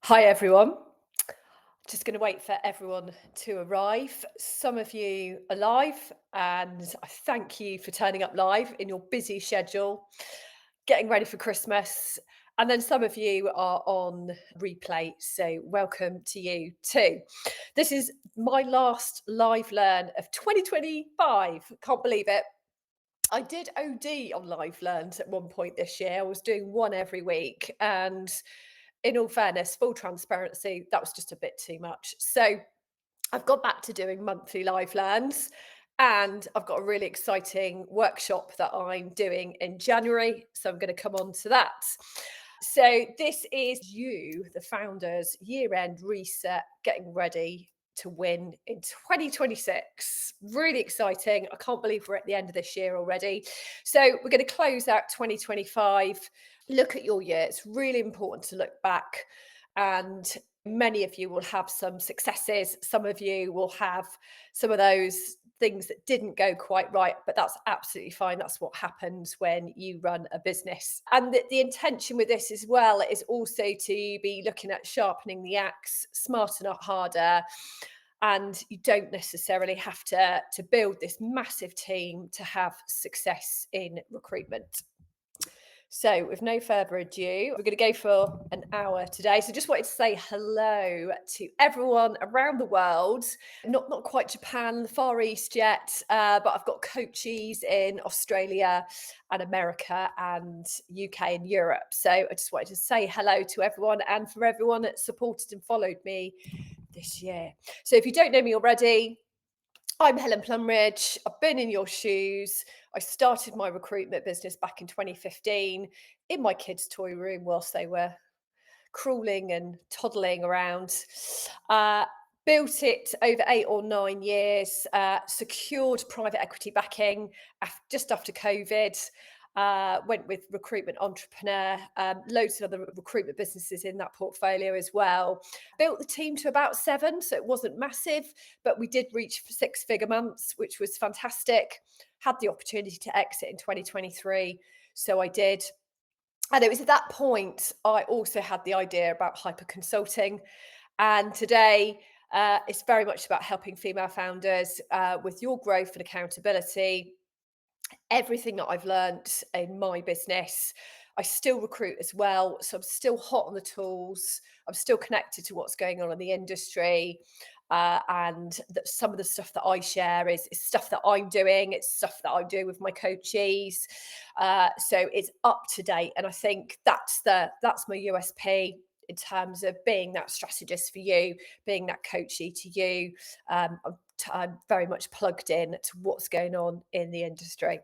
Hi everyone. Just going to wait for everyone to arrive. Some of you are live, and I thank you for turning up live in your busy schedule, getting ready for Christmas. And then some of you are on replay, so welcome to you too. This is my last live learn of 2025. Can't believe it. I did OD on live learns at one point this year. I was doing one every week, and in all fairness, full transparency, that was just a bit too much. So I've gone back to doing monthly live learns, and I've got a really exciting workshop that I'm doing in January. So I'm going to come on to that. So this is you, the founders, year-end reset, getting ready to win in 2026. Really exciting. I can't believe we're at the end of this year already. So we're going to close out 2025, look at your year. It's really important to look back, and many of you will have some successes. Some of you will have some of those things that didn't go quite right, but that's absolutely fine. That's what happens when you run a business. And the intention with this as well is also to be looking at sharpening the axe, smarter, not harder. And you don't necessarily have to build this massive team to have success in recruitment. So, with no further ado, we're going to go for an hour today. So, just wanted to say hello to everyone around the world. Not quite Japan, the Far East yet, but I've got coaches in Australia and America and UK and Europe. So, I just wanted to say hello to everyone, and for everyone that supported and followed me this year. So, if you don't know me already, I'm Helen Plumridge. I've been in your shoes. I started my recruitment business back in 2015 in my kids' toy room whilst they were crawling and toddling around. Uh, Built it over 8 or 9 years, secured private equity backing just after COVID. Went with Recruitment Entrepreneur, loads of other recruitment businesses in that portfolio as well. Built the team to about 7, so it wasn't massive, but we did reach 6-figure months, which was fantastic. Had the opportunity to exit in 2023, so I did. And it was at that point I also had the idea about hyper consulting. And today it's very much about helping female founders with your growth and accountability. Everything that I've learnt in my business, I still recruit as well. So I'm still hot on the tools. I'm still connected to what's going on in the industry. And that some of the stuff that I share is stuff that I'm doing. It's stuff that I do with my coaches. So it's up to date. And I think that's my USP in terms of being that strategist for you, being that coachee to you. I'm very much plugged in to what's going on in the industry.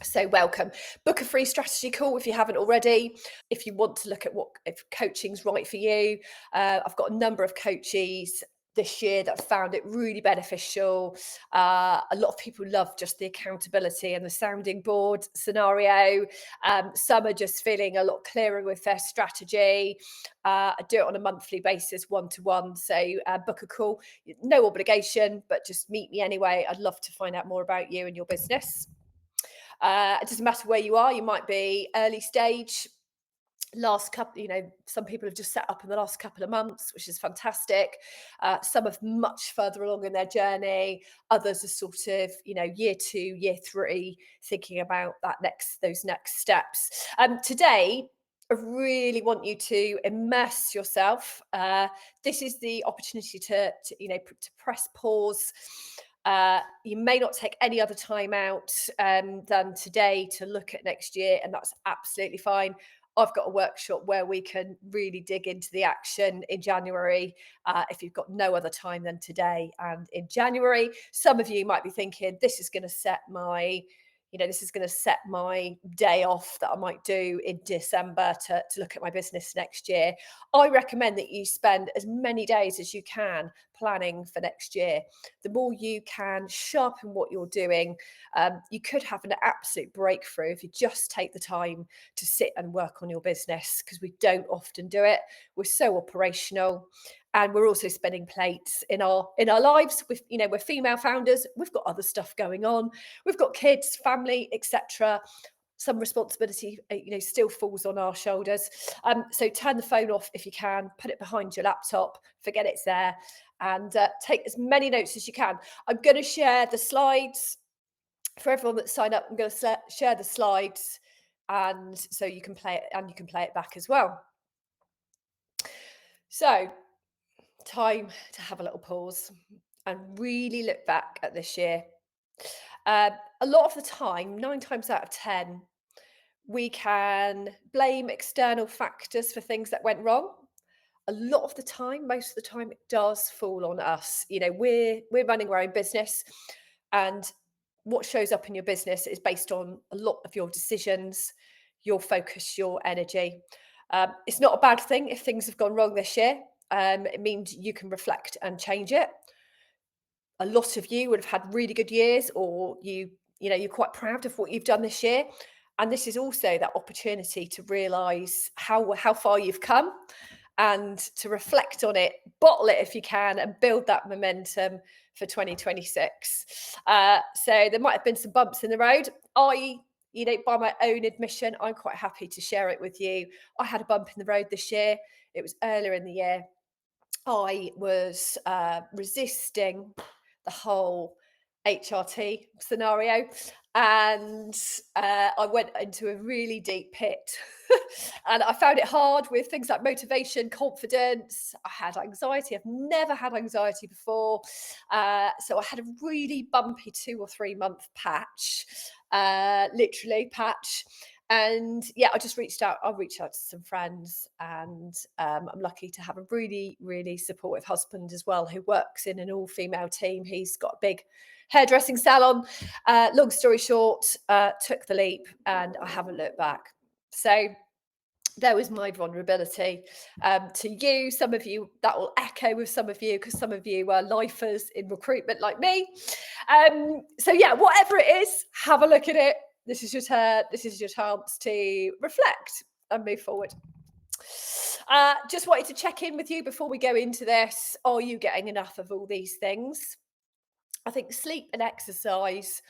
So welcome. Book a free strategy call if you haven't already. If you want to look at if coaching's right for you, I've got a number of coaches this year that found it really beneficial. A lot of people love just the accountability and the sounding board scenario. Some are just feeling a lot clearer with their strategy. I do it on a monthly basis, one-to-one. So book a call. No obligation, but just meet me anyway. I'd love to find out more about you and your business. It doesn't matter where you are. You might be early stage, last couple, some people have just set up in the last couple of months, which is fantastic. Some are much further along in their journey. Others are sort of, year 2, year 3, thinking about those next steps. Today, I really want you to immerse yourself. This is the opportunity to press pause. You may not take any other time out than today to look at next year, and that's absolutely fine. I've got a workshop where we can really dig into the action in January. If you've got no other time than today and in January, some of you might be thinking, this is going to set my day off that I might do in December to look at my business next year. I recommend that you spend as many days as you can planning for next year. The more you can sharpen what you're doing, you could have an absolute breakthrough if you just take the time to sit and work on your business, because we don't often do it. We're so operational, and we're also spinning plates in our lives. We're female founders. We've got other stuff going on. We've got kids, family, etc. some responsibility, still falls on our shoulders. So turn the phone off if you can, put it behind your laptop, forget it's there, and take as many notes as you can. I'm going to share the slides for everyone that's signed up. I'm going to share the slides, and so you can play it, and you can play it back as well. So, time to have a little pause and really look back at this year. A lot of the time, 9 times out of 10, we can blame external factors for things that went wrong. A lot of the time, most of the time, it does fall on us. We're running our own business, and what shows up in your business is based on a lot of your decisions, your focus, your energy. It's not a bad thing if things have gone wrong this year. It means you can reflect and change it. A lot of you would have had really good years, or you're quite proud of what you've done this year, and this is also that opportunity to realize how far you've come, and to reflect on it, bottle it if you can, and build that momentum for 2026. So there might have been some bumps in the road. By my own admission, I'm quite happy to share it with you. I had a bump in the road this year. It was earlier in the year. I was resisting the whole HRT scenario, and I went into a really deep pit. And I found it hard with things like motivation, confidence. I had anxiety. I've never had anxiety before. So I had a really bumpy 2 or 3 month patch, literally patch. And yeah, I just reached out. I reached out to some friends, and I'm lucky to have a really, really supportive husband as well, who works in an all-female team. He's got a big hairdressing salon. Long story short, took the leap, and I haven't looked back. So there was my vulnerability to you. Some of you, that will echo with some of you, because some of you are lifers in recruitment like me. So yeah, whatever it is, have a look at it. This is your chance to reflect and move forward. Just wanted to check in with you before we go into this. Are you getting enough of all these things? I think sleep and exercise,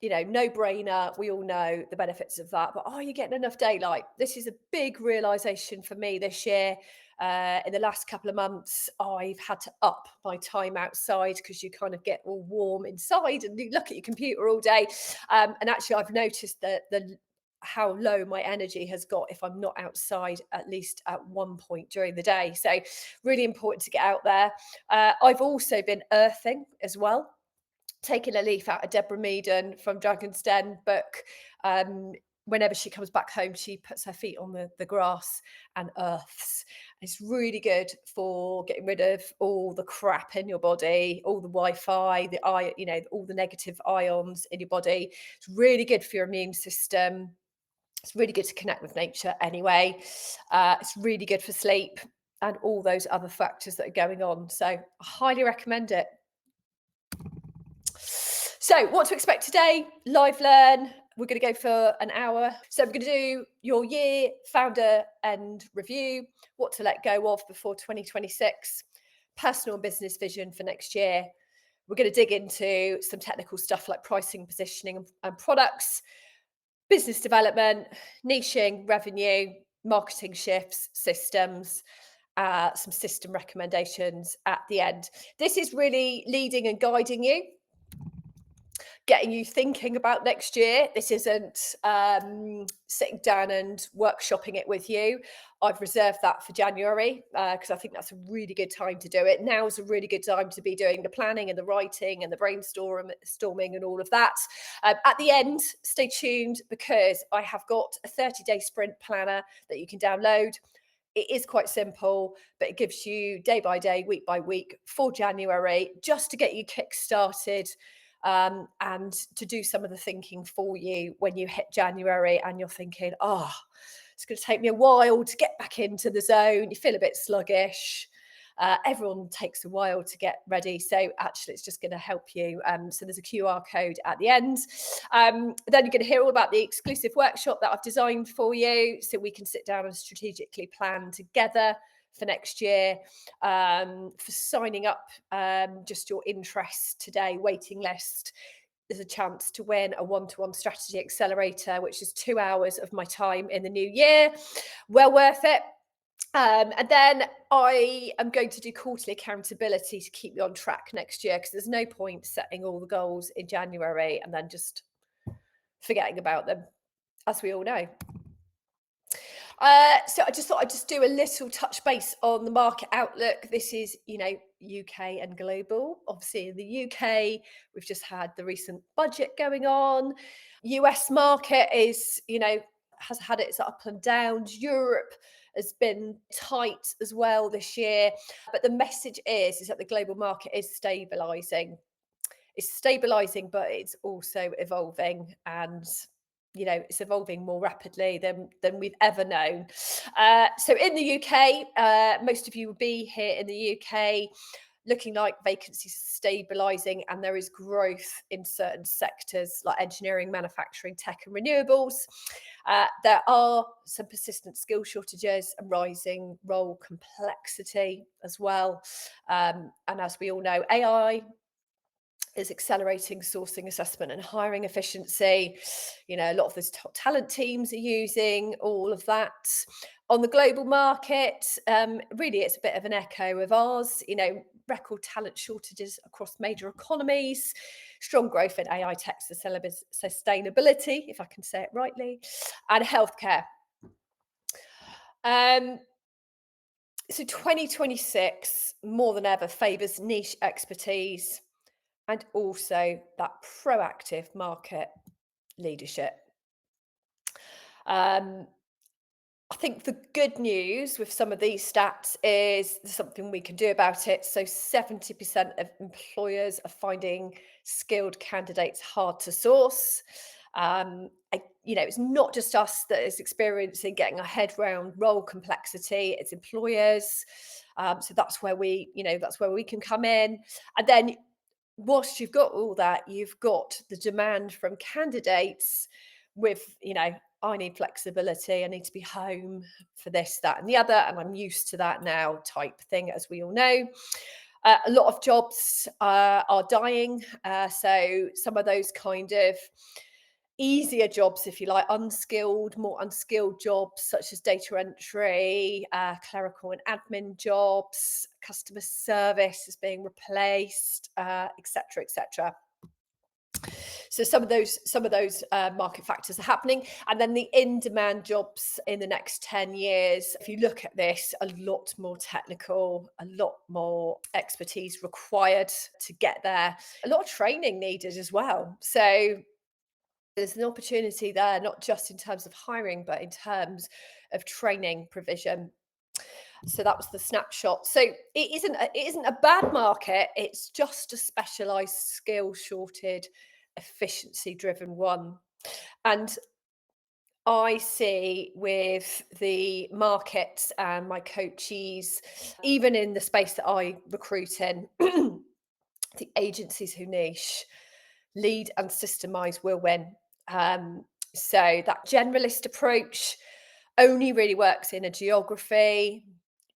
no brainer. We all know the benefits of that. But are you getting enough daylight? This is a big realization for me this year. In the last couple of months, I've had to up my time outside, because you kind of get all warm inside and you look at your computer all day. And actually, I've noticed that how low my energy has got if I'm not outside at least at one point during the day. So really important to get out there. I've also been earthing as well, taking a leaf out of Deborah Meaden from Dragon's Den book. Whenever she comes back home, she puts her feet on the grass and earths. It's really good for getting rid of all the crap in your body, all the Wi-Fi, all the negative ions in your body. It's really good for your immune system. It's really good to connect with nature anyway. It's really good for sleep and all those other factors that are going on. So I highly recommend it. So what to expect today? Live learn. We're going to go for an hour. So we're going to do your year founder and review, what to let go of before 2026, personal and business vision for next year. We're going to dig into some technical stuff like pricing, positioning, and products, business development, niching, revenue, marketing shifts, systems, some system recommendations at the end. This is really leading and guiding you, getting you thinking about next year. This isn't sitting down and workshopping it with you. I've reserved that for January, because I think that's a really good time to do it. Now is a really good time to be doing the planning and the writing and the brainstorming and all of that. At the end, stay tuned, because I have got a 30-day sprint planner that you can download. It is quite simple, but it gives you day by day, week by week for January, just to get you kick-started, and to do some of the thinking for you when you hit January and you're thinking, it's going to take me a while to get back into the zone. You feel a bit sluggish. Everyone takes a while to get ready. So actually, it's just going to help you. So there's a QR code at the end. Then you're going to hear all about the exclusive workshop that I've designed for you, so we can sit down and strategically plan together for next year. For signing up, just your interest today, waiting list. there's a chance to win a one-to-one strategy accelerator, which is 2 hours of my time in the new year. Well worth it. And then I am going to do quarterly accountability to keep me on track next year, because there's no point setting all the goals in January and then just forgetting about them, as we all know. So I just thought I'd just do a little touch base on the market outlook. This is, UK and global. Obviously, in the UK, we've just had the recent budget going on. US market is, has had its up and downs. Europe has been tight as well this year. But the message is that the global market is stabilising. It's stabilising, but it's also evolving, and it's evolving more rapidly than we've ever known. So in the UK, most of you will be here in the UK, looking like vacancies are stabilising, and there is growth in certain sectors like engineering, manufacturing, tech, and renewables. There are some persistent skill shortages and rising role complexity as well. And as we all know, AI is accelerating sourcing, assessment, and hiring efficiency. A lot of those top talent teams are using all of that. On the global market, really, it's a bit of an echo of ours. Record talent shortages across major economies, strong growth in AI tech sustainability, if I can say it rightly, and healthcare. So 2026, more than ever, favours niche expertise and also that proactive market leadership. I think the good news with some of these stats is there's something we can do about it. So 70% of employers are finding skilled candidates hard to source. It's not just us that is experiencing getting our head around role complexity, it's employers. So that's where we can come in. And then whilst you've got all that, you've got the demand from candidates with, I need flexibility, I need to be home for this, that, and the other, and I'm used to that now type thing, as we all know. A lot of jobs are dying. So some of those kind of easier jobs, if you like, more unskilled jobs such as data entry, clerical and admin jobs, customer service is being replaced, etc., etc. So some of those market factors are happening, and then the in-demand jobs in the next 10 years. If you look at this, a lot more technical, a lot more expertise required to get there, a lot of training needed as well. So there's an opportunity there, not just in terms of hiring, but in terms of training provision. So that was the snapshot. So it isn't a bad market. It's just a specialised, skill shorted, efficiency driven one. And I see with the markets and my coachees, even in the space that I recruit in, the agencies who niche, lead and systemize will win. So that generalist approach only really works in a geography.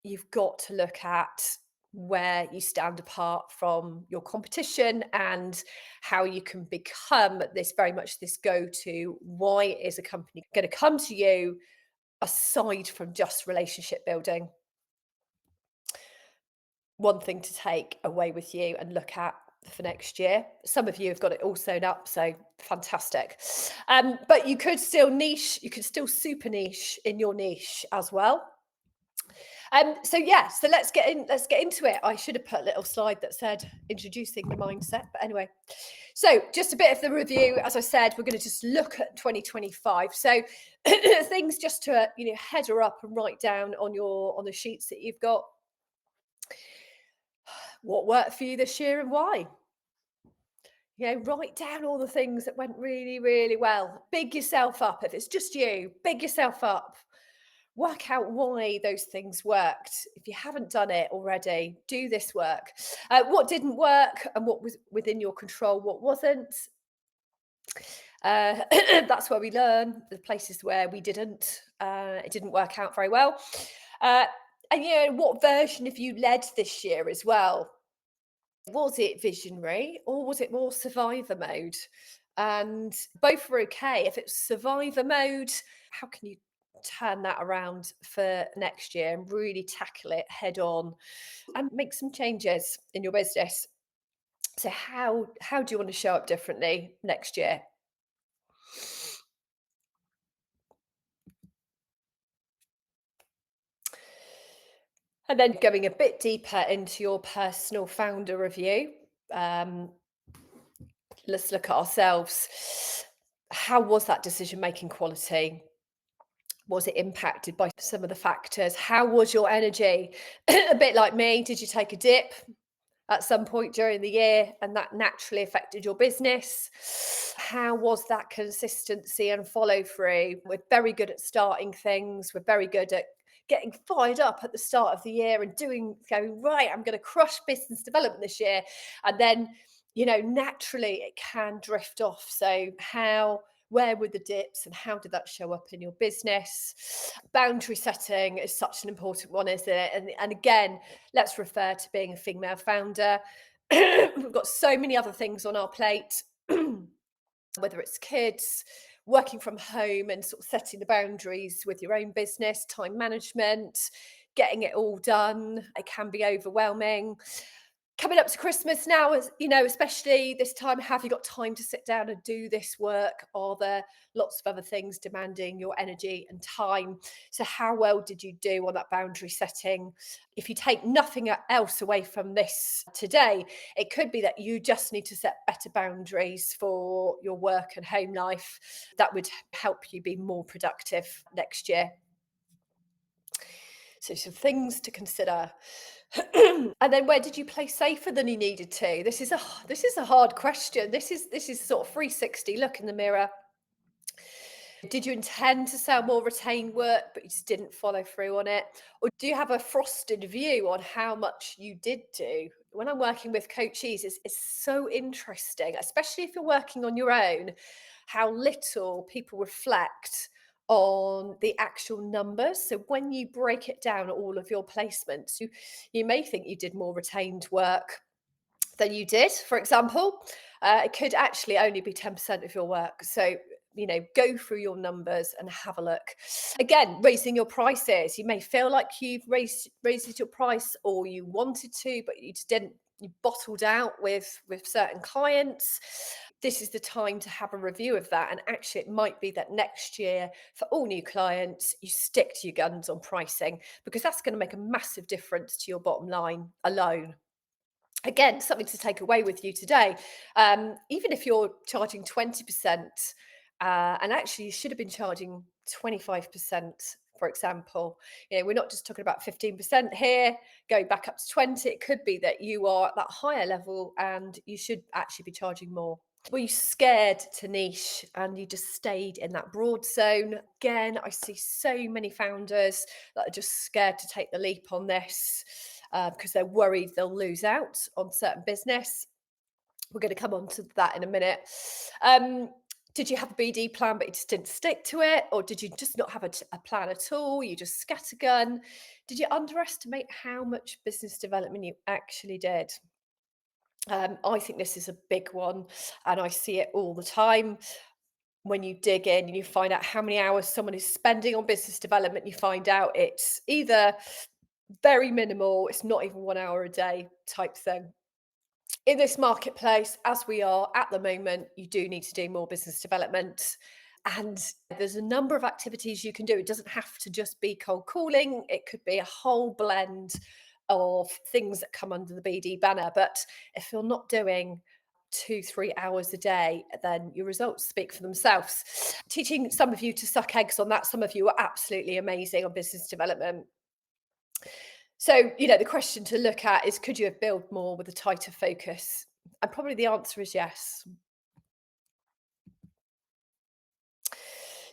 You've got to look at where you stand apart from your competition and how you can become very much this go-to. Why is a company going to come to you aside from just relationship building? One thing to take away with you and look at for next year. Some of you have got it all sewn up, so fantastic. But you could still super niche in your niche as well. So let's get into it. I should have put a little slide that said introducing the mindset, but anyway. So just a bit of the review. As I said, we're going to just look at 2025. So things just to header up and write down on the sheets that you've got. What worked for you this year and why? Write down all the things that went really, really well. Big yourself up. If it's just you, big yourself up. Work out why those things worked. If you haven't done it already, do this work. What didn't work and what was within your control, what wasn't. That's where we learn. The places where it didn't work out very well. And what version have you led this year as well? Was it visionary or was it more survivor mode? And both were okay. If it's survivor mode, how can you turn that around for next year and really tackle it head on and make some changes in your business? So how do you want to show up differently next year? And then going a bit deeper into your personal founder review, um, let's look at ourselves. How was that decision making quality? Was it impacted by some of the factors? How was your energy? A bit like me, did you take a dip at some point during the year and that naturally affected your business? How was that consistency and follow through? We're very good at starting things, we're very good at getting fired up at the start of the year and going, right, I'm going to crush business development this year. And then, naturally it can drift off. So, where were the dips and how did that show up in your business? Boundary setting is such an important one, isn't it? And again, let's refer to being a female founder. We've got so many other things on our plate, whether it's kids, working from home and sort of setting the boundaries with your own business, time management, getting it all done. It can be overwhelming. Coming up to Christmas now, as especially this time, have you got time to sit down and do this work? Are there lots of other things demanding your energy and time? So, how well did you do on that boundary setting? If you take nothing else away from this today, it could be that you just need to set better boundaries for your work and home life. That would help you be more productive next year. So, some things to consider. And then where did you play safer than you needed to? This is a hard question. This is sort of 360 look in the mirror. Did you intend to sell more retained work, but you just didn't follow through on it? Or do you have a frosted view on how much you did do? When I'm working with coaches, it's so interesting, especially if you're working on your own, how little people reflect on the actual numbers. So when you break it down, all of your placements, you may think you did more retained work than you did, for example. It could actually only be 10% of your work. So, go through your numbers and have a look. Again, raising your prices. You may feel like you've raised your price or you wanted to, but you just didn't. You bottled out with certain clients. This is the time to have a review of that. And actually, it might be that next year, for all new clients, you stick to your guns on pricing because that's going to make a massive difference to your bottom line alone. Again, something to take away with you today. Even if you're charging 20%, and actually you should have been charging 25%, for example. We're not just talking about 15% here, going back up to 20. It could be that you are at that higher level and you should actually be charging more. Were you scared to niche and you just stayed in that broad zone? Again, I see so many founders that are just scared to take the leap on this because they're worried they'll lose out on certain business. We're going to come on to that in a minute. Did you have a BD plan, but you just didn't stick to it? Or did you just not have a plan at all? You just scattergun? Did you underestimate how much business development you actually did? I think this is a big one, and I see it all the time. When you dig in and you find out how many hours someone is spending on business development, you find out it's either very minimal, it's not even 1 hour a day type thing. In this marketplace, as we are at the moment, you do need to do more business development. And there's a number of activities you can do. It doesn't have to just be cold calling, it could be a whole blend of things that come under the BD banner. But if you're not doing 2, 3 hours a day, then your results speak for themselves. Teaching some of you to suck eggs on that, some of you are absolutely amazing on business development. So, the question to look at is could you have built more with a tighter focus? And probably the answer is yes.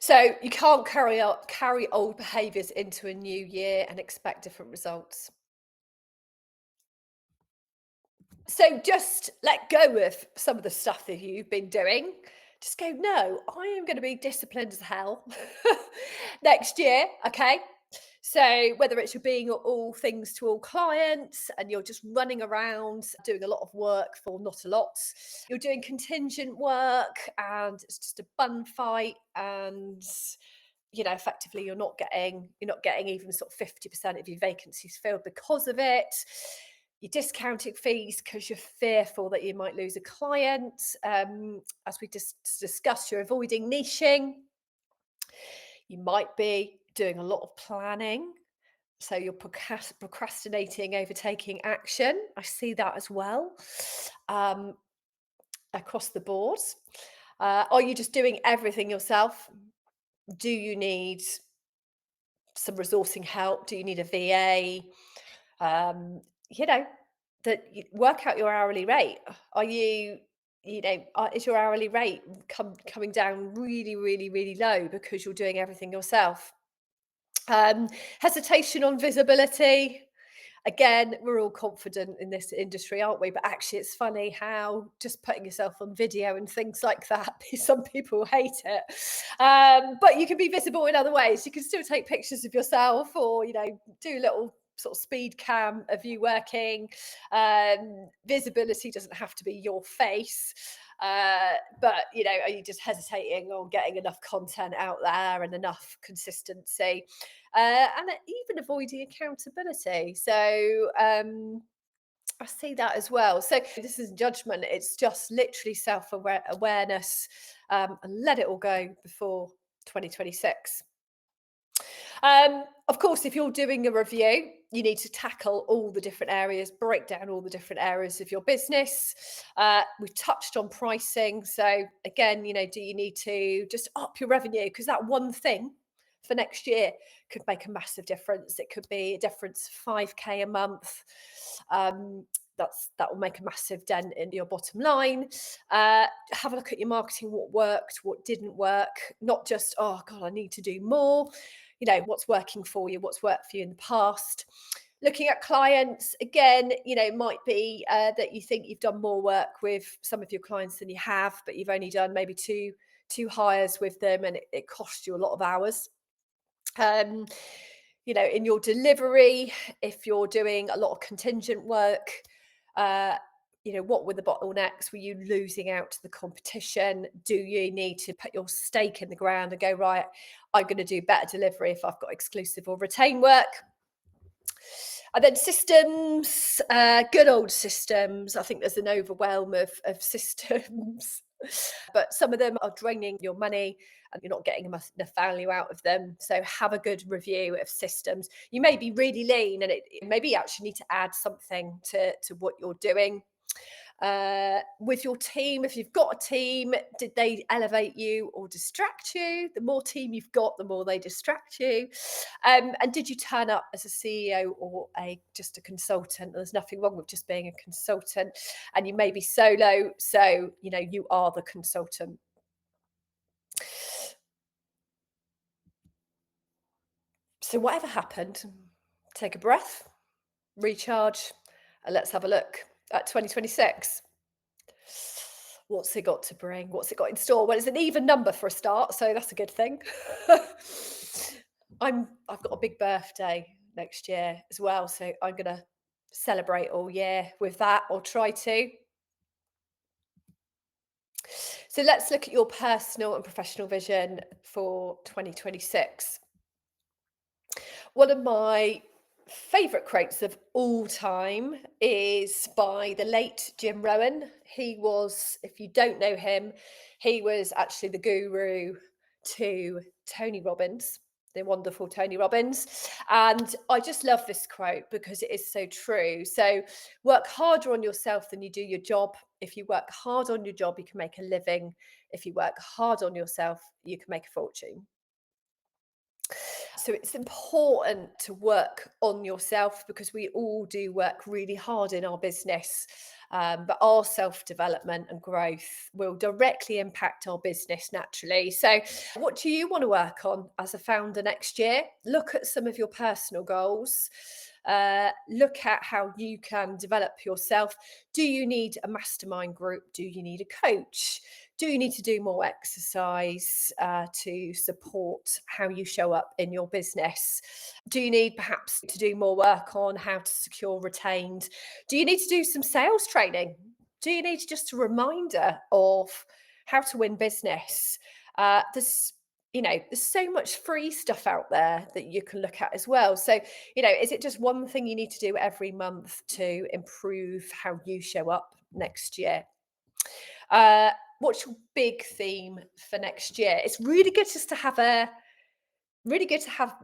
So you can't carry old behaviors into a new year and expect different results. So just let go of some of the stuff that you've been doing. Just go, no, I am going to be disciplined as hell next year. Okay. So whether it's you're being all things to all clients and you're just running around doing a lot of work for not a lot, you're doing contingent work and it's just a bun fight, and effectively you're not getting even sort of 50% of your vacancies filled because of it. You're discounting fees because you're fearful that you might lose a client. As we just discussed, you're avoiding niching. You might be doing a lot of planning, so you're procrastinating over taking action. I see that as well, um, across the board. Are you just doing everything yourself? Do you need some resourcing help? Do you need a VA? Um, you know, that you work out your hourly rate. Are you, is your hourly rate coming down really, really, really low because you're doing everything yourself? Hesitation on visibility. Again, we're all confident in this industry, aren't we? But actually, it's funny how just putting yourself on video and things like that, some people hate it. But you can be visible in other ways. You can still take pictures of yourself, or do a little sort of speed cam of you working. Visibility doesn't have to be your face. But are you just hesitating on getting enough content out there and enough consistency? And even avoiding accountability. So I see that as well. So this is judgment. It's just literally self-awareness, and let it all go before 2026. Of course, if you're doing a review, you need to tackle all the different areas, break down all the different areas of your business. We've touched on pricing. So again, do you need to just up your revenue? Because that one thing for next year could make a massive difference. It could be a difference of 5K a month. Um, that will make a massive dent in your bottom line. Have a look at your marketing, what worked, what didn't work. Not just, oh God, I need to do more. What's working for you, what's worked for you in the past. Looking at clients again, might be that you think you've done more work with some of your clients than you have, but you've only done maybe two hires with them, and it costs you a lot of hours. um, in your delivery, if you're doing a lot of contingent work, uh, what were the bottlenecks? Were you losing out to the competition? Do you need to put your stake in the ground and go, right, I'm going to do better delivery if I've got exclusive or retain work? And then systems, good old systems. I think there's an overwhelm of systems, but some of them are draining your money and you're not getting enough value out of them. So have a good review of systems. You may be really lean, and it maybe you actually need to add something to what you're doing. With your team, if you've got a team, did they elevate you or distract you? The more team you've got, the more they distract you. And did you turn up as a CEO or just a consultant? There's nothing wrong with just being a consultant, and you may be solo, so you are the consultant. So whatever happened, take a breath, recharge, and let's have a look at 2026. What's it got to bring? What's it got in store? Well, it's an even number for a start, so that's a good thing. I've got a big birthday next year as well, so I'm gonna celebrate all year with that, or try to. So let's look at your personal and professional vision for 2026. One of my favourite quotes of all time is by the late Jim Rohn. He was, if you don't know him, he was actually the guru to Tony Robbins, the wonderful Tony Robbins. And I just love this quote because it is so true. So work harder on yourself than you do your job. If you work hard on your job, you can make a living. If you work hard on yourself, you can make a fortune. So it's important to work on yourself because we all do work really hard in our business. But our self development and growth will directly impact our business naturally. So, what do you want to work on as a founder next year? Look at some of your personal goals. Look at how you can develop yourself. Do you need a mastermind group? Do you need a coach? Do you need to do more exercise to support how you show up in your business? Do you need perhaps to do more work on how to secure retained? Do you need to do some sales training? Do you need just a reminder of how to win business? There's so much free stuff out there that you can look at as well. So, is it just one thing you need to do every month to improve how you show up next year? What's your big theme for next year? It's really good to have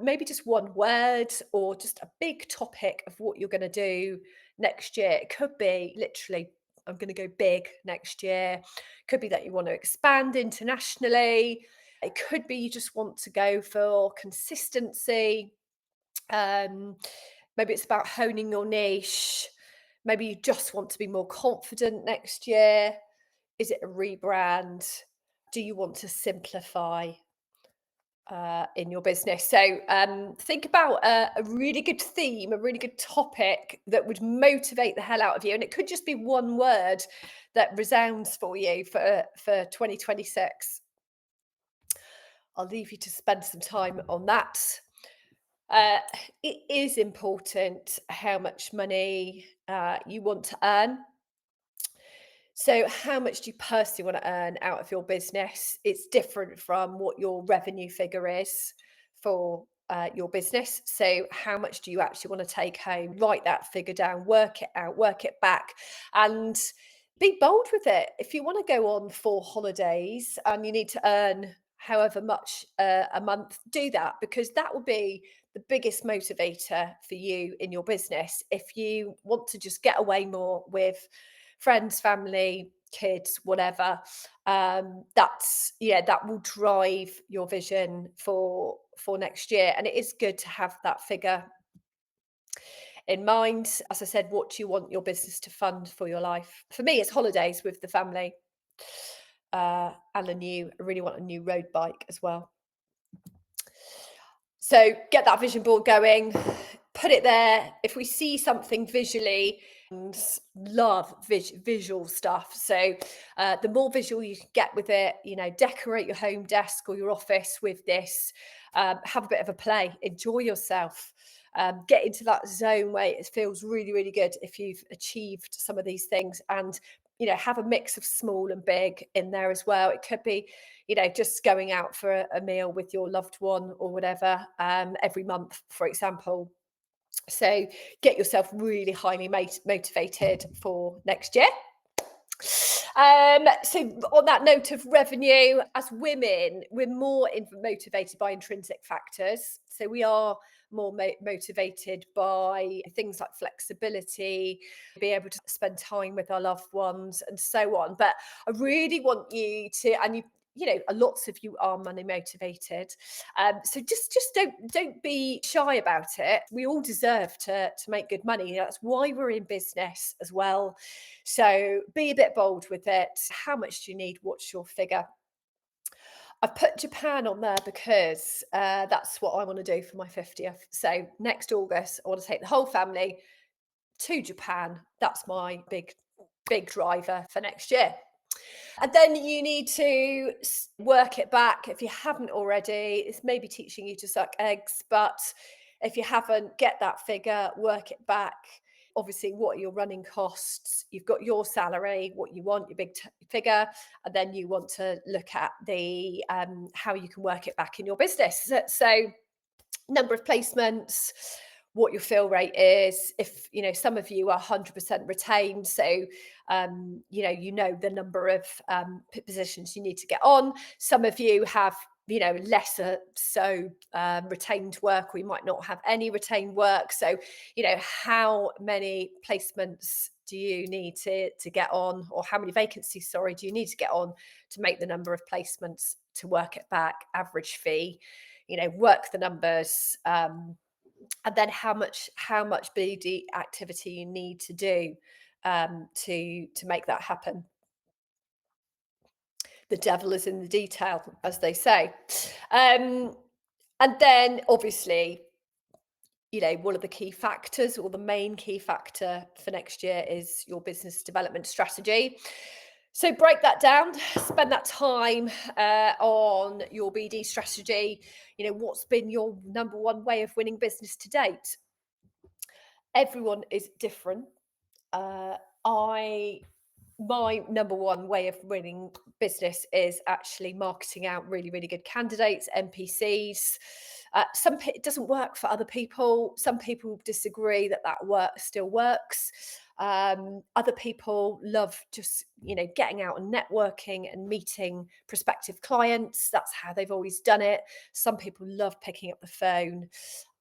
maybe just one word or just a big topic of what you're going to do next year. It could be literally, I'm going to go big next year. Could be that you want to expand internationally. It could be you just want to go for consistency. Um, Maybe it's about honing your niche. Maybe you just want to be more confident next year. Is it a rebrand? Do you want to simplify in your business? So think about a really good theme, a really good topic that would motivate the hell out of you. And it could just be one word that resounds for you for 2026. I'll leave you to spend some time on that. Uh, it is important how much money you want to earn. So, how much do you personally want to earn out of your business? It's different from what your revenue figure is for your business. So, how much do you actually want to take home? Write that figure down, work it out, work it back, and be bold with it. If you want to go on 4 holidays and you need to earn however much a month, do that, because that will be the biggest motivator for you in your business. If you want to just get away more with friends, family, kids, whatever, that will drive your vision for next year. And it is good to have that figure in mind. As I said, what do you want your business to fund for your life? For me, it's holidays with the family, and I really want a new road bike as well. So get that vision board going, put it there. If we see something visually, and love visual stuff. So the more visual you can get with it, decorate your home desk or your office with this. Have a bit of a play, enjoy yourself. Get into that zone where it feels really, really good if you've achieved some of these things, and have a mix of small and big in there as well. It could be just going out for a meal with your loved one or whatever, every month, for example. So get yourself really highly motivated for next year. So on that note of revenue, as women, we're more motivated by intrinsic factors. So we are more motivated by things like flexibility, be able to spend time with our loved ones, and so on. But I really want you to, and lots of you are money motivated. So just don't be shy about it. We all deserve to make good money. That's why we're in business as well. So be a bit bold with it. How much do you need? What's your figure? I've put Japan on there because that's what I want to do for my 50th. So next August, I want to take the whole family to Japan. That's my big driver for next year. And then you need to work it back. If you haven't already, it's maybe teaching you to suck eggs, but if you haven't, get that figure, work it back. Obviously, what are your running costs? You've got your salary, what you want, your big figure, and then you want to look at the how you can work it back in your business. So number of placements, what your fill rate is. If some of you are 100% retained, so the number of positions you need to get on. Some of you have lesser retained work, or you might not have any retained work. So how many placements do you need to get on, or how many vacancies do you need to get on to make the number of placements to work it back? Average fee, work the numbers, and then how much BD activity you need to do to make that happen. The devil is in the detail, as they say. And then obviously, one of the key factors, or the main key factor for next year, is your business development strategy. So break that down, spend that time on your BD strategy. What's been your number one way of winning business to date? Everyone is different. Uh, I My number one way of winning business is actually marketing out really, really good candidates, NPCs. It doesn't work for other people. Some people disagree that work still works. Other people love just getting out and networking and meeting prospective clients. That's how they've always done it. Some people love picking up the phone.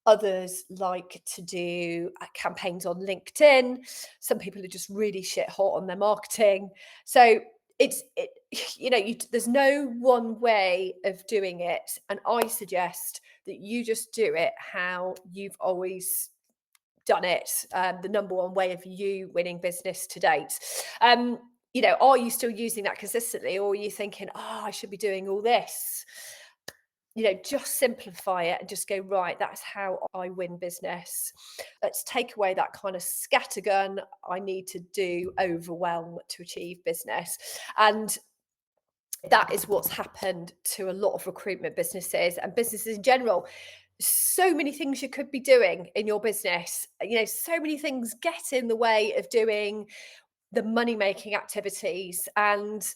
Others like to do campaigns on LinkedIn. Some people are just really shit hot on their marketing. So there's no one way of doing it, and I suggest that you just do it how you've always done it. The number one way of you winning business to date. Are you still using that consistently, or are you thinking, oh, I should be doing all this? Just simplify it and just go, right, that's how I win business. Let's take away that kind of scattergun. I need to do overwhelm to achieve business. And that is what's happened to a lot of recruitment businesses and businesses in general. So many things you could be doing in your business. So many things get in the way of doing the money making activities. And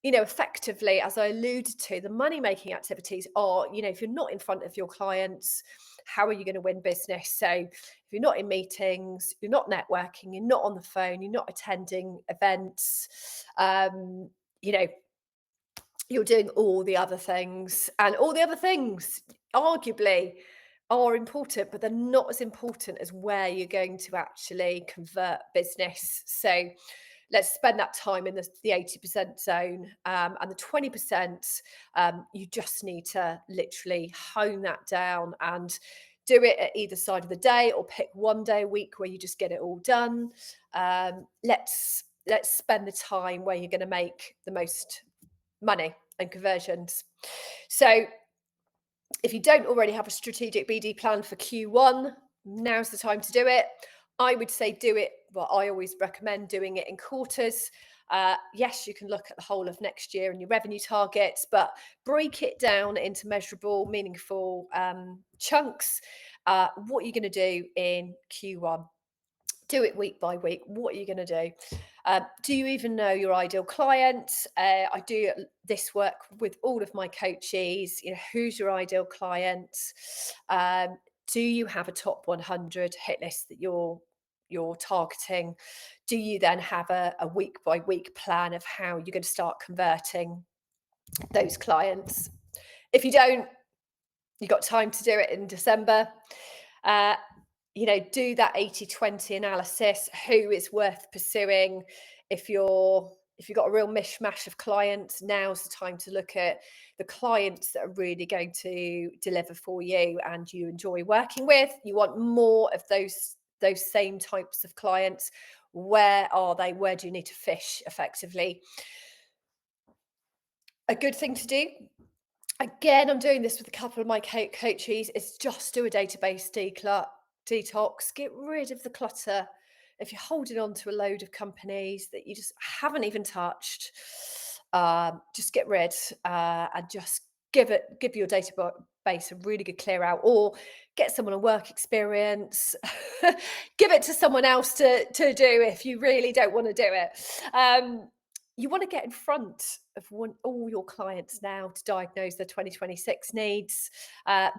effectively, as I alluded to, the money making activities are, if you're not in front of your clients, how are you going to win business? So if you're not in meetings, you're not networking, you're not on the phone, you're not attending events, you know you're doing all the other things, and all the other things arguably are important, but they're not as important as where you're going to actually convert business. So let's spend that time in the 80% zone, and the 20%, you just need to literally hone that down and do it at either side of the day, or pick one day a week where you just get it all done. Let's spend the time where you're going to make the most money and conversions. So if you don't already have a strategic BD plan for Q1, now's the time to do it. I would say do it, well, I always recommend doing it in quarters. Yes, you can look at the whole of next year and your revenue targets, but break it down into measurable, meaningful chunks. What are you going to do in Q1? Do it week by week. What are you going to do? Do you even know your ideal client? I do this work with all of my coaches. Who's your ideal client? Do you have a top 100 hit list that you're targeting? Do you then have a week by week plan of how you're going to start converting those clients? If you don't, you've got time to do it in December. Do that 80-20 analysis. Who is worth pursuing? If you've got a real mishmash of clients, now's the time to look at the clients that are really going to deliver for you and you enjoy working with. You want more of those same types of clients. Where are they? Where do you need to fish effectively? A good thing to do, again, I'm doing this with a couple of my coaches, is just do a database detox. Get rid of the clutter. If you're holding on to a load of companies that you just haven't even touched, just get rid, and just give your database a really good clear out, or get someone a work experience. Give it to someone else to do if you really don't want to do it. You want to get in front of all your clients now to diagnose their 2026 needs.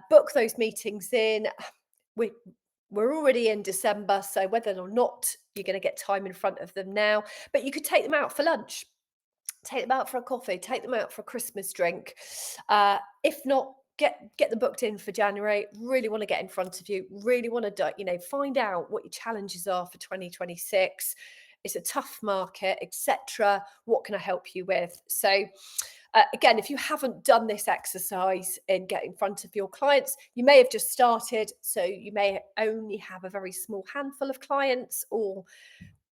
Book those meetings in. We're already in December, so whether or not you're going to get time in front of them now, but you could take them out for lunch, take them out for a coffee, take them out for a Christmas drink. If not, get them booked in for January. Really want to get in front of you. Really want to find out what your challenges are for 2026. It's a tough market, etc. What can I help you with? So again, if you haven't done this exercise in getting in front of your clients, you may have just started, so you may only have a very small handful of clients, or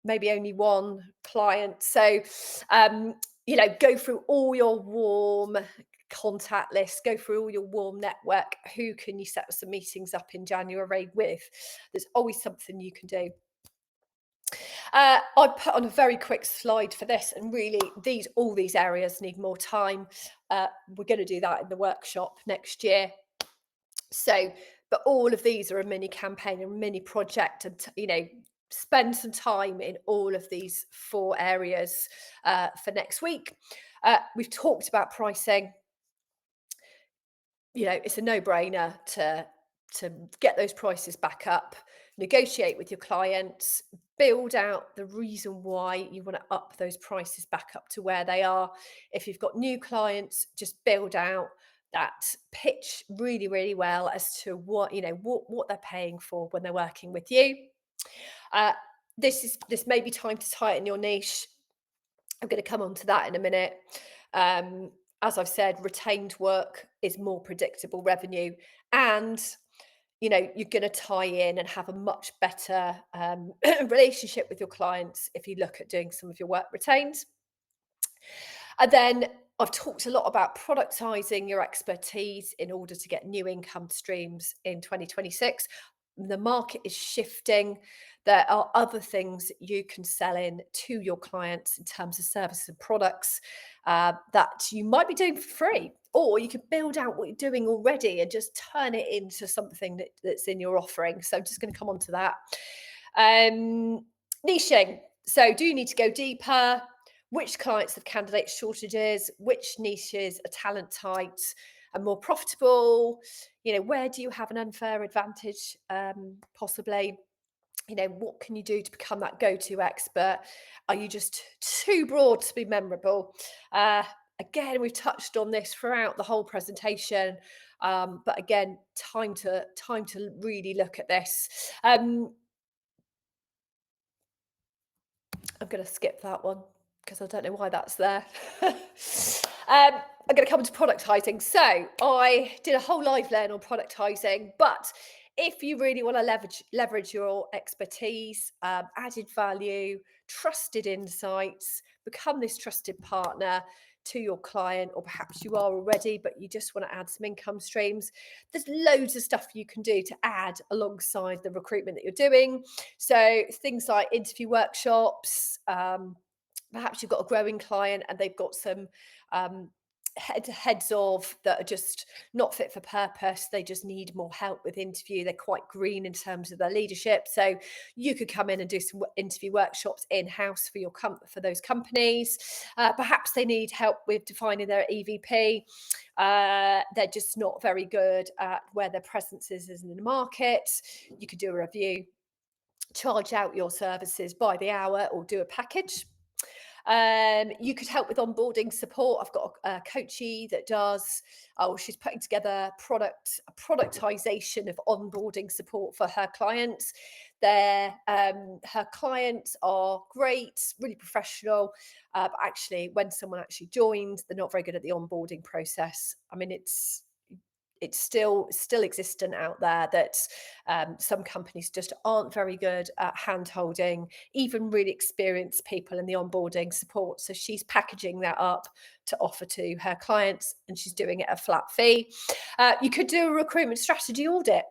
maybe only one client. So go through all your warm contact list, go through all your warm network. Who can you set some meetings up in January with? There's always something you can do. I put on a very quick slide for this, and really, all these areas need more time. We're going to do that in the workshop next year. So, but all of these are a mini campaign, a mini project, and spend some time in all of these 4 areas for next week. We've talked about pricing. It's a no-brainer to get those prices back up, negotiate with your clients, build out the reason why you want to up those prices back up to where they are. If you've got new clients, just build out that pitch really, really well as to what they're paying for when they're working with you. Uh, this may be time to tighten your niche. I'm going to come on to that in a minute. Um, as I've said, retained work is more predictable revenue, and you're going to tie in and have a much better relationship with your clients if you look at doing some of your work retained. And then I've talked a lot about productizing your expertise in order to get new income streams in 2026. The market is shifting. There are other things that you can sell in to your clients in terms of services and products that you might be doing for free, or you can build out what you're doing already and just turn it into something that's in your offering. So I'm just going to come on to that. Niching. So do you need to go deeper? Which clients have candidate shortages? Which niches are talent tight and more profitable? Where do you have an unfair advantage? Possibly. What can you do to become that go-to expert? Are you just too broad to be memorable? Again, we've touched on this throughout the whole presentation, but again, time to really look at this. I'm going to skip that one because I don't know why that's there. I'm going to come to productizing. So I did a whole live learn on productizing, but if you really want to leverage your expertise, added value, trusted insights, become this trusted partner to your client, or perhaps you are already, but you just want to add some income streams, there's loads of stuff you can do to add alongside the recruitment that you're doing. So things like interview workshops, perhaps you've got a growing client and they've got some heads of that are just not fit for purpose. They just need more help with interview. They're quite green in terms of their leadership. So you could come in and do some interview workshops in-house for those companies. Perhaps they need help with defining their EVP. They're just not very good at where their presence is in the market. You could do a review, charge out your services by the hour, or do a package. You could help with onboarding support. I've got a coachee that she's putting together a productization of onboarding support for her clients. Her clients are great, really professional, but actually when someone actually joins, they're not very good at the onboarding process. I mean, it's still existent out there that some companies just aren't very good at hand holding even really experienced people in the onboarding support. So she's packaging that up to offer to her clients, and she's doing it at a flat fee. You could do a recruitment strategy audit.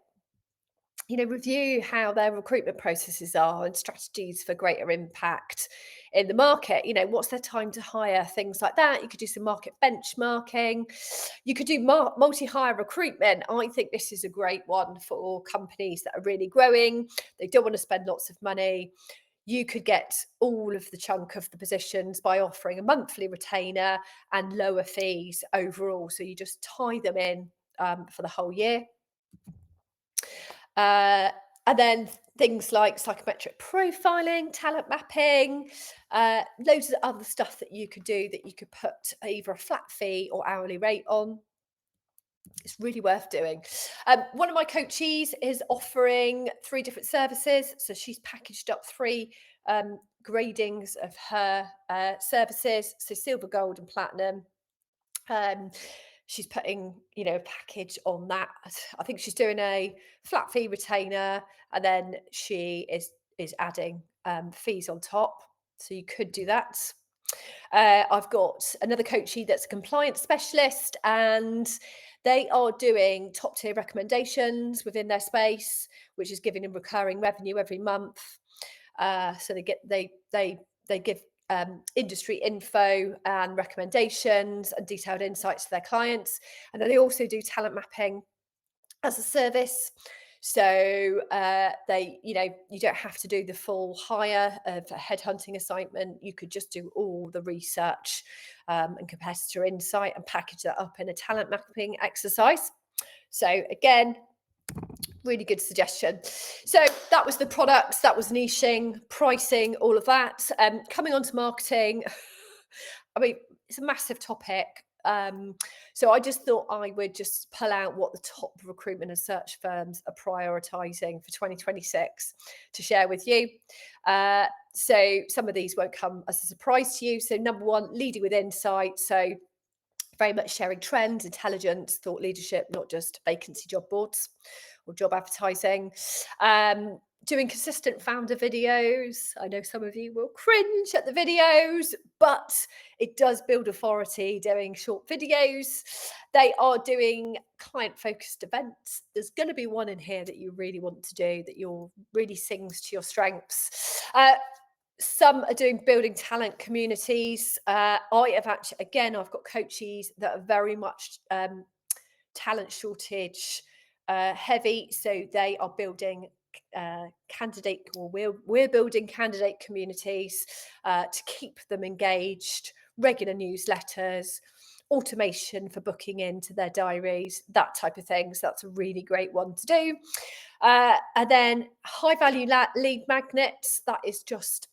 Review how their recruitment processes are and strategies for greater impact in the market. What's their time to hire, things like that. You could do some market benchmarking. You could do multi-hire recruitment. I think this is a great one for companies that are really growing. They don't want to spend lots of money. You could get all of the chunk of the positions by offering a monthly retainer and lower fees overall. So you just tie them in for the whole year. And then things like psychometric profiling, talent mapping, loads of other stuff that you could do that you could put either a flat fee or hourly rate on. It's really worth doing. One of my coachees is offering 3 different services. So she's packaged up 3 gradings of her services. So silver, gold and platinum. She's putting, a package on that. I think she's doing a flat fee retainer, and then she is adding fees on top. So you could do that. I've got another coachee that's a compliance specialist, and they are doing top tier recommendations within their space, which is giving them recurring revenue every month. So they give industry info and recommendations and detailed insights to their clients. And then they also do talent mapping as a service. So you don't have to do the full hire of a headhunting assignment. You could just do all the research and competitor insight and package that up in a talent mapping exercise. So again, really good suggestion. So that was the products, that was niching, pricing, all of that. Coming on to marketing, I mean, it's a massive topic. So I just thought I would just pull out what the top recruitment and search firms are prioritising for 2026 to share with you. So some of these won't come as a surprise to you. So number one, leading with insight. So very much sharing trends, intelligence, thought leadership, not just vacancy job boards or job advertising. Doing consistent founder videos. I know some of you will cringe at the videos, but it does build authority doing short videos. They are doing client-focused events. There's going to be one in here that you really want to do that really sings to your strengths. Some are doing building talent communities. I have actually, again, I've got coaches that are very much talent shortage heavy. So they are building candidate, or we're building candidate communities to keep them engaged, regular newsletters, automation for booking into their diaries, that type of thing. So that's a really great one to do. And then high value lead magnets, that is just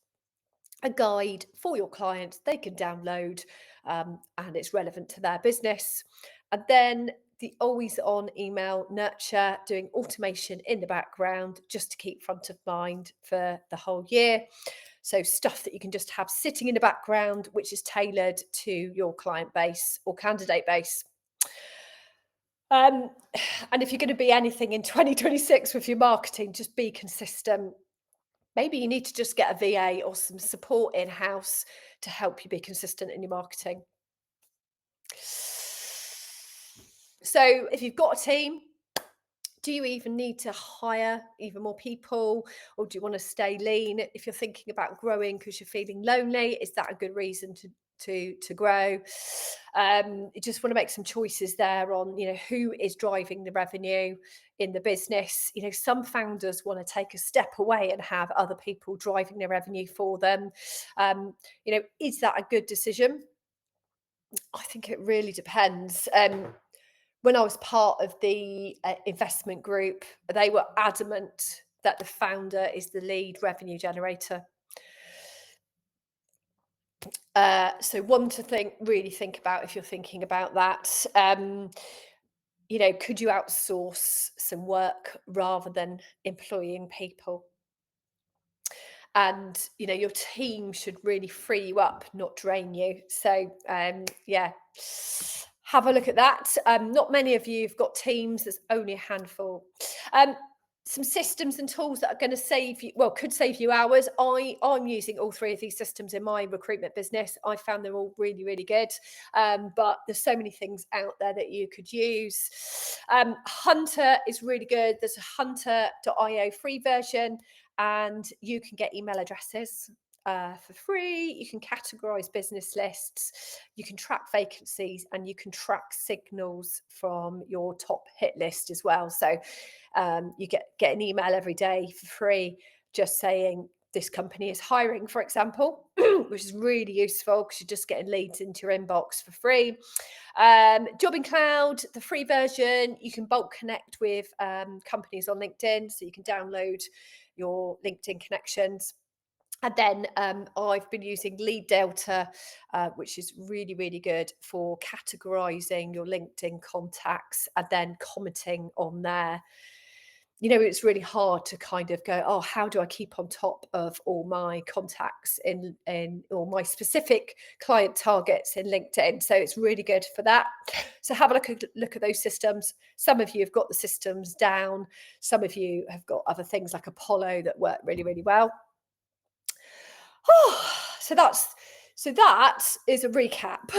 a guide for your clients they can download and it's relevant to their business. And then the always on email nurture, doing automation in the background just to keep front of mind for the whole year. So stuff that you can just have sitting in the background, which is tailored to your client base or candidate base. And if you're going to be anything in 2026 with your marketing, just be consistent. Maybe you need to just get a VA or some support in-house to help you be consistent in your marketing. So if you've got a team, do you even need to hire even more people, or do you want to stay lean? If you're thinking about growing because you're feeling lonely, is that a good reason to grow? You just want to make some choices there on, who is driving the revenue in the business. Some founders want to take a step away and have other people driving their revenue for them. Is that a good decision? I think it really depends. When I was part of the investment group, they were adamant that the founder is the lead revenue generator. So one to really think about if you're thinking about that. Could you outsource some work rather than employing people? And your team should really free you up, not drain you. So have a look at that. Not many of you have got teams. There's only a handful. Some systems and tools that are going to could save you hours. I'm using all three of these systems in my recruitment business. I found they're all really, really good. But there's so many things out there that you could use. Hunter is really good. There's a hunter.io free version, and you can get email addresses for free. You can categorize business lists, you can track vacancies, and you can track signals from your top hit list as well. So you get an email every day for free just saying this company is hiring, for example, which is really useful because you're just getting leads into your inbox for free. Jobbing Cloud, the free version, you can bulk connect with companies on LinkedIn, so you can download your LinkedIn connections. And then I've been using Lead Delta, which is really, really good for categorizing your LinkedIn contacts and then commenting on there. It's really hard to kind of go, oh, how do I keep on top of all my contacts in or my specific client targets in LinkedIn? So it's really good for that. So have a look at those systems. Some of you have got the systems down. Some of you have got other things like Apollo that work really, really well. Oh, so that's So that is a recap.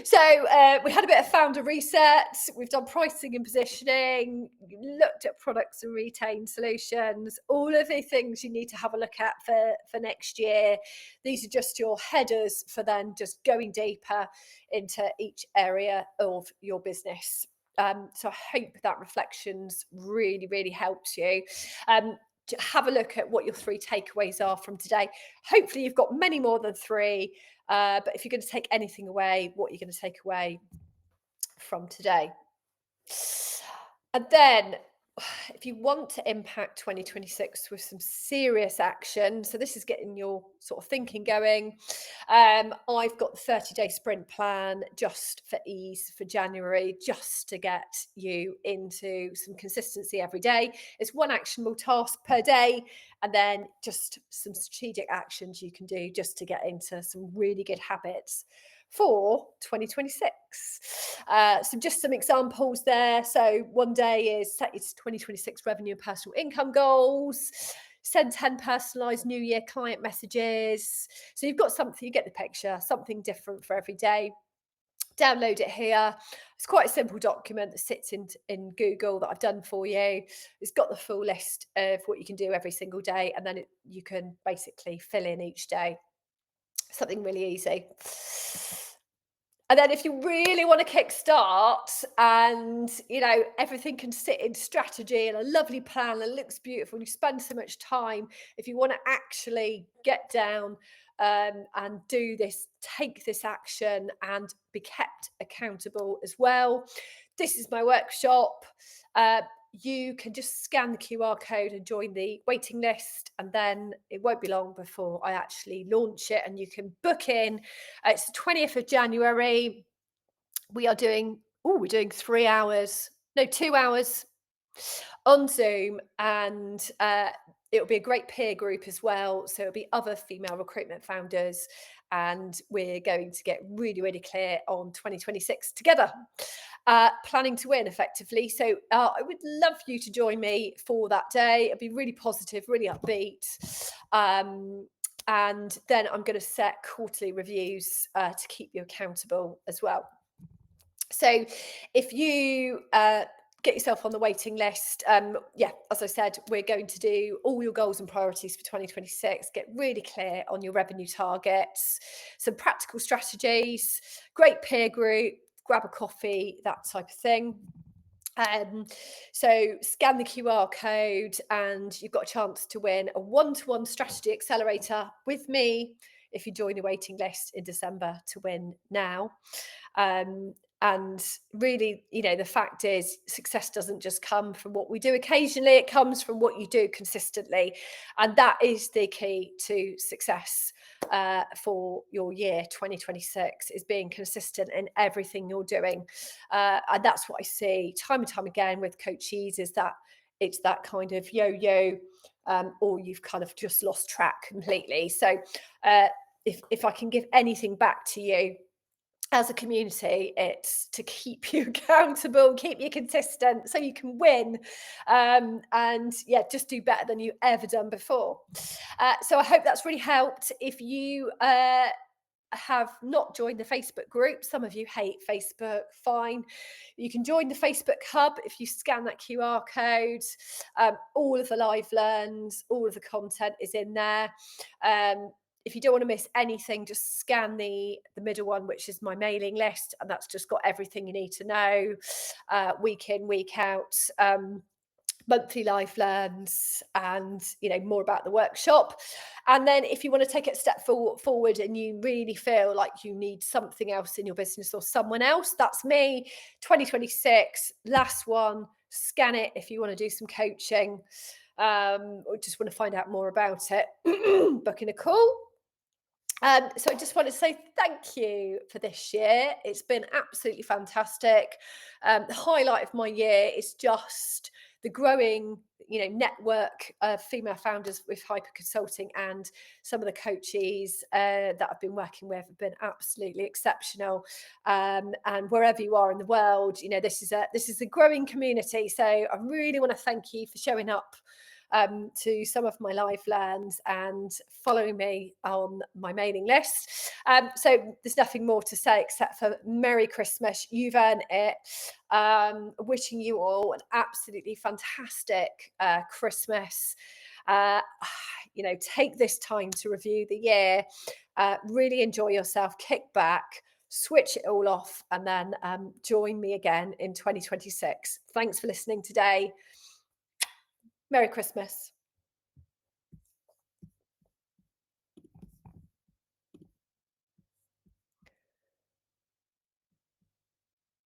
So we had a bit of founder research. We've done pricing and positioning, looked at products and retained solutions, all of the things you need to have a look at for next year. These are just your headers for then just going deeper into each area of your business. So I hope that reflections really, really helped you. To have a look at what your 3 takeaways are from today. Hopefully, you've got many more than 3. But if you're going to take anything away, what you're going to take away from today. And then, if you want to impact 2026 with some serious action, so this is getting your sort of thinking going. I've got the 30-day sprint plan just for ease for January, just to get you into some consistency every day. It's one actionable task per day, and then just some strategic actions you can do just to get into some really good habits for 2026. So just some examples there. So one day is set your 2026 revenue and personal income goals, send 10 personalized new year client messages. So you've got something, you get the picture, something different for every day. Download it here. It's quite a simple document that sits in Google that I've done for you. It's got the full list of what you can do every single day, and then you can basically fill in each day. Something really easy. And then if you really want to kickstart and, everything can sit in strategy and a lovely plan and looks beautiful, and you spend so much time, if you want to actually get down and do this, take this action and be kept accountable as well. This is my workshop. You can just scan the QR code and join the waiting list, and then it won't be long before I actually launch it and you can book in. It's the 20th of January. We're doing 3 hours, no, 2 hours on Zoom, and it'll be a great peer group as well. So it'll be other female recruitment founders, and we're going to get really, really clear on 2026 together. Planning to win effectively. So I would love you to join me for that day. It'll be really positive, really upbeat. And then I'm going to set quarterly reviews to keep you accountable as well. So if you get yourself on the waiting list, as I said, we're going to do all your goals and priorities for 2026, get really clear on your revenue targets, some practical strategies, great peer group, grab a coffee, that type of thing. So scan the QR code and you've got a chance to win a one-to-one strategy accelerator with me if you join the waiting list in December to win now. And really, the fact is success doesn't just come from what we do occasionally, it comes from what you do consistently. And that is the key to success for your year 2026, is being consistent in everything you're doing. And that's what I see time and time again with coachees, is that it's that kind of yo-yo, or you've kind of just lost track completely. So if I can give anything back to you as a community, it's to keep you accountable, keep you consistent so you can win, and just do better than you ever done before. So I hope that's really helped. If you have not joined the Facebook group, some of you hate Facebook, fine, you can join the Facebook hub if you scan that QR code. All of the live learns, all of the content is in there. If you don't want to miss anything, just scan the middle one, which is my mailing list, and that's just got everything you need to know, week in, week out, monthly life learns, and more about the workshop. And then if you want to take it a step forward and you really feel like you need something else in your business or someone else, that's me. 2026, last one. Scan it if you want to do some coaching, or just want to find out more about it. Booking a call. So I just want to say thank you for this year. It's been absolutely fantastic. The highlight of my year is just the growing, network of female founders with Hyper Consulting, and some of the coaches that I've been working with have been absolutely exceptional. And wherever you are in the world, this is a growing community. So I really want to thank you for showing up to some of my live lands and following me on my mailing list. So there's nothing more to say except for Merry Christmas. You've earned it. Wishing you all an absolutely fantastic Christmas. Uh, take this time to review the year, really enjoy yourself, kick back, switch it all off, and then join me again in 2026. Thanks for listening today. Merry Christmas.